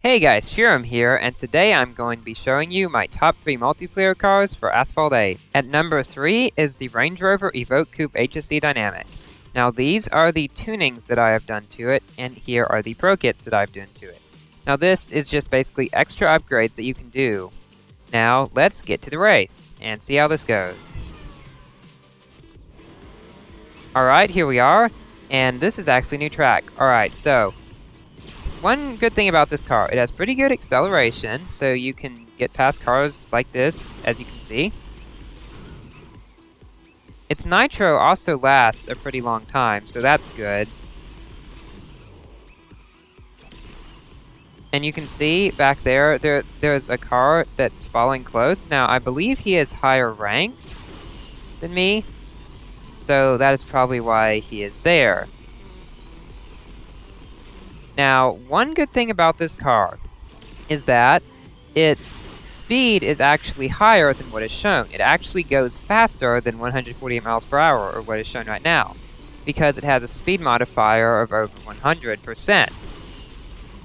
Hey guys, Shiram here, and today I'm going to be showing you my top 3 multiplayer cars for Asphalt 8. At number 3 is the Range Rover Evoque Coupe HSE Dynamic. Now these are the tunings that I have done to it, and here are the Pro Kits that I've done to it. Now this is just basically extra upgrades that you can do. Now let's get to the race, and see how this goes. Alright, here we are, and this is actually a new track. Alright, so one good thing about this car, it has pretty good acceleration, so you can get past cars like this, as you can see. Its nitro also lasts a pretty long time, so that's good. And you can see back there's a car that's following close. Now, I believe he is higher ranked than me, so that is probably why he is there. Now, one good thing about this car is that its speed is actually higher than what is shown. It actually goes faster than 148 miles per hour, or what is shown right now, because it has a speed modifier of over 100%,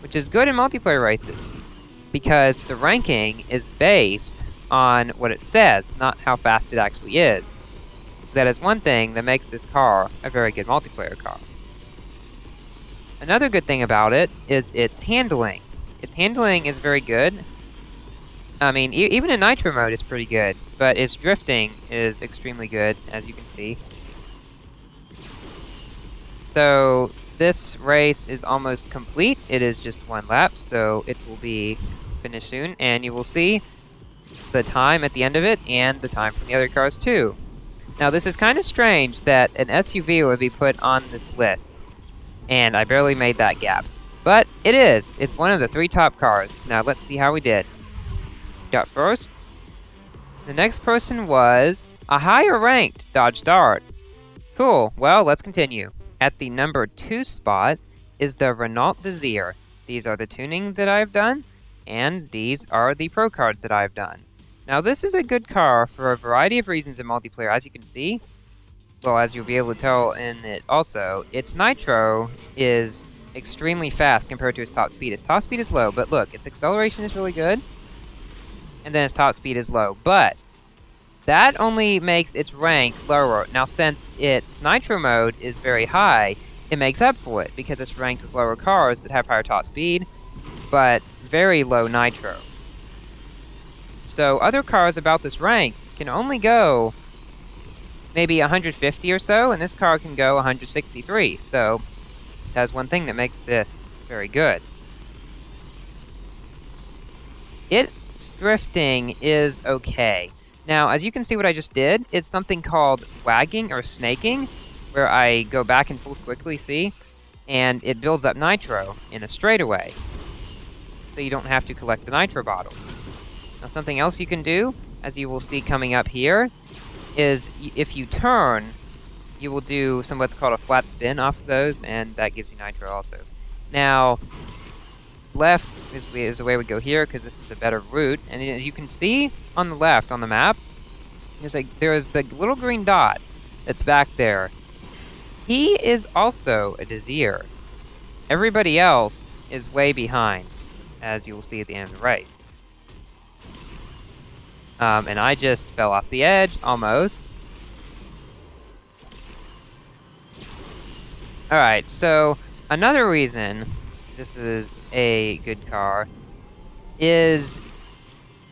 which is good in multiplayer races, because the ranking is based on what it says, not how fast it actually is. That is one thing that makes this car a very good multiplayer car. Another good thing about it is its handling. Its handling is very good. I mean, even in nitro mode is pretty good, but its drifting is extremely good, as you can see. So this race is almost complete. It is just one lap, so it will be finished soon, and you will see the time at the end of it and the time from the other cars too. Now this is kind of strange that an SUV would be put on this list, and I barely made that gap. But it is. It's one of the 3 top cars. Now let's see how we did. Got first. The next person was a higher ranked Dodge Dart. Cool. Well, let's continue. At the number 2 spot is the Renault DeZir. These are the tuning that I've done, and these are the Pro cards that I've done. Now this is a good car for a variety of reasons in multiplayer, as you can see. Well, as you'll be able to tell in it also, its nitro is extremely fast compared to its top speed. Its top speed is low, but look, its acceleration is really good, and then its top speed is low. But that only makes its rank lower. Now, since its nitro mode is very high, it makes up for it, because it's ranked with lower cars that have higher top speed, but very low nitro. So other cars about this rank can only go maybe 150 or so, and this car can go 163, so that's one thing that makes this very good. Its drifting is okay. Now, as you can see what I just did, it's something called wagging or snaking, where I go back and forth quickly, see? And it builds up nitro in a straightaway, so you don't have to collect the nitro bottles. Now, something else you can do, as you will see coming up here, is if you turn, you will do what's called a flat spin off of those, and that gives you nitro also. Now, left is the way we go here, because this is a better route, and as you can see on the left on the map, there's the little green dot that's back there. He is also a DeZir. Everybody else is way behind, as you will see at the end of the race. And I just fell off the edge, almost. Alright, so another reason this is a good car is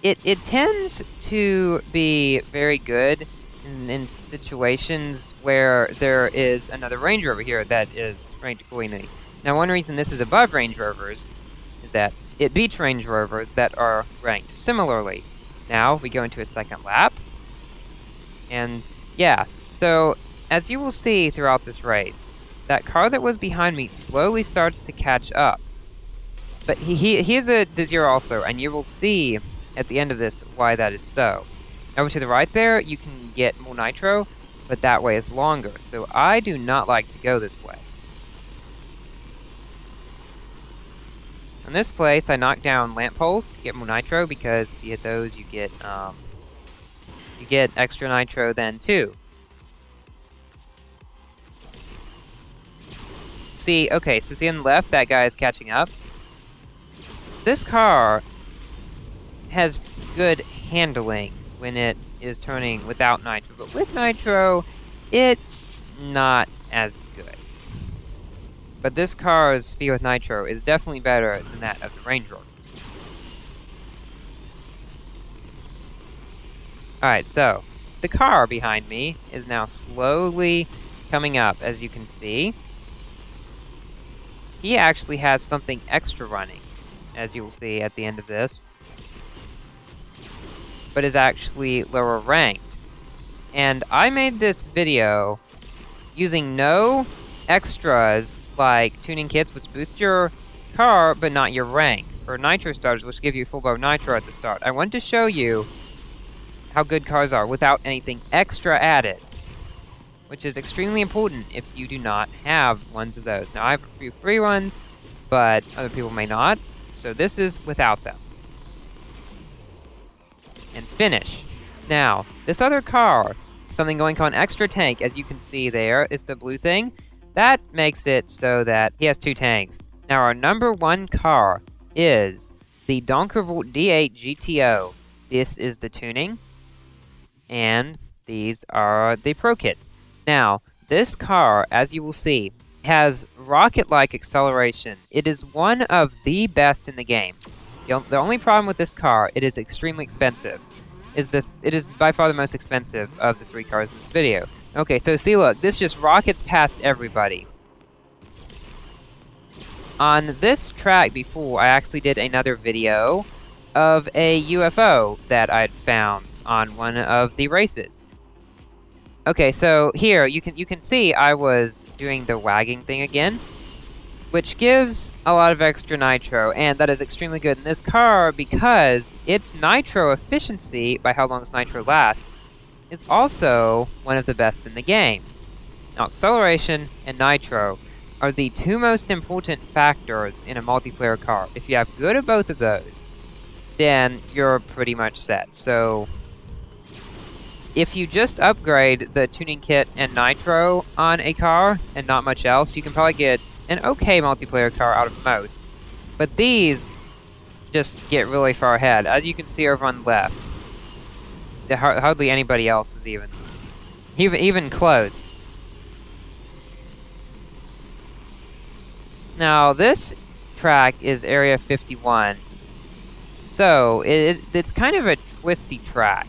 it tends to be very good in situations where there is another Range Rover here that is ranked accordingly. Now, one reason this is above Range Rovers is that it beats Range Rovers that are ranked similarly. Now, we go into a second lap, and yeah, so as you will see throughout this race, that car that was behind me slowly starts to catch up. But he is a DeZir also, and you will see at the end of this why that is so. Over to the right there, you can get more nitro, but that way is longer, so I do not like to go this way. In this place, I knocked down lamp poles to get more nitro, because if you hit those, you get extra nitro then too. See, okay, so see on the left, that guy is catching up. this car has good handling when it is turning without nitro, but with nitro, it's not as good. But this car's speed with nitro is definitely better than that of the Range Rovers. Alright, so the car behind me is now slowly coming up, as you can see. He actually has something extra running, as you will see at the end of this, but is actually lower ranked. And I made this video using no extras like tuning kits, which boost your car but not your rank, or nitro starters, which give you full bar nitro at the start. I wanted to show you how good cars are without anything extra added, which is extremely important if you do not have ones of those. Now, I have a few free ones, but other people may not, so this is without them. And finish. Now, this other car, something going called an extra tank, as you can see there, is the blue thing. That makes it so that he has 2 tanks. Now, our number 1 car is the Donkervoort D8 GTO. This is the tuning, and these are the Pro Kits. Now, this car, as you will see, has rocket-like acceleration. It is one of the best in the game. The only problem with this car, it is extremely expensive. It is by far the most expensive of the 3 cars in this video. Okay, so see, look, this just rockets past everybody. On this track before, I actually did another video of a UFO that I'd found on one of the races. Okay, so here you can see I was doing the wagging thing again, which gives a lot of extra nitro, and that is extremely good in this car because its nitro efficiency, by how long its nitro lasts, is also one of the best in the game. Now, acceleration and nitro are the 2 most important factors in a multiplayer car. If you have good at both of those, then you're pretty much set. So if you just upgrade the tuning kit and nitro on a car and not much else, you can probably get an okay multiplayer car out of most. But these just get really far ahead. As you can see over on the left, hardly anybody else is even close. Now, this track is Area 51. So, it's kind of a twisty track.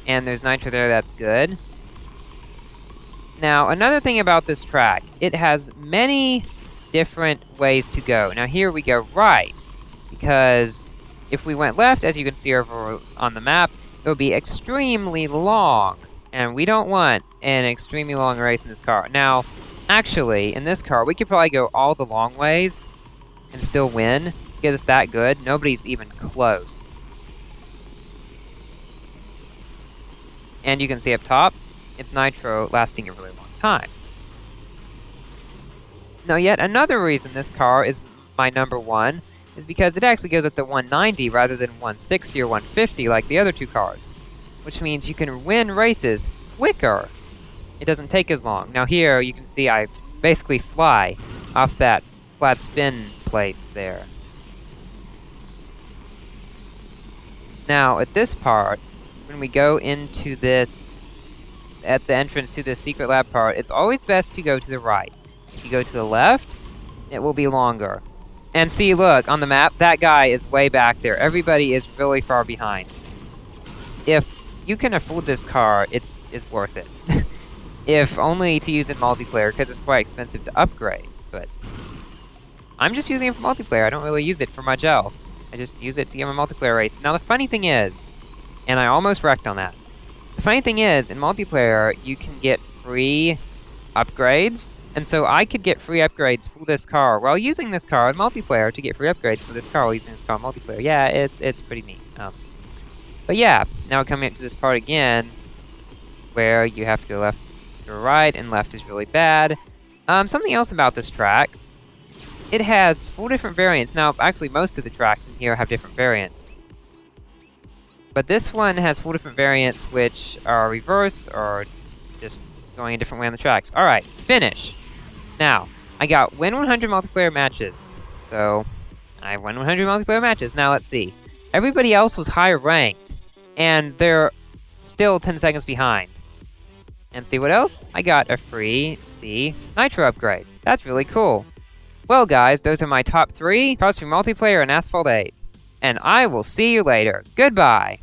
And there's nitro there, that's good. Now, another thing about this track, it has many different ways to go. Now, here we go right, because if we went left, as you can see over on the map, it would be extremely long, and we don't want an extremely long race in this car. Now, actually, in this car, we could probably go all the long ways and still win, because it's that good. Nobody's even close. And you can see up top, it's nitro lasting a really long time. Now, yet another reason this car is my number 1 is because it actually goes up to 190 rather than 160 or 150 like the other 2 cars, which means you can win races quicker. It doesn't take as long. Now here, you can see I basically fly off that flat spin place there. Now, at this part, when we go into this, at the entrance to the secret lab part, it's always best to go to the right. If you go to the left, it will be longer. And see, look, on the map, that guy is way back there. Everybody is really far behind. If you can afford this car, it's worth it. If only to use in multiplayer, because it's quite expensive to upgrade. But I'm just using it for multiplayer. I don't really use it for much else. I just use it to get my multiplayer race. Now, the funny thing is, and I almost wrecked on that. The funny thing is, in multiplayer, you can get free upgrades. And so I could get free upgrades for this car while using this car in multiplayer to get free upgrades for this car while using this car in multiplayer. Yeah, it's pretty neat. But yeah, now coming up to this part again, where you have to go left or right, and left is really bad. Something else about this track, it has 4 different variants. Now, actually, most of the tracks in here have different variants. But this one has 4 different variants, which are reverse, or just going a different way on the tracks. Alright, finish. Now, I got win 100 multiplayer matches. So, I won 100 multiplayer matches. Now, let's see. Everybody else was higher ranked, and they're still 10 seconds behind. And see what else? I got a free C Nitro upgrade. That's really cool. Well, guys, those are my top 3 cars for multiplayer in Asphalt 8. And I will see you later. Goodbye!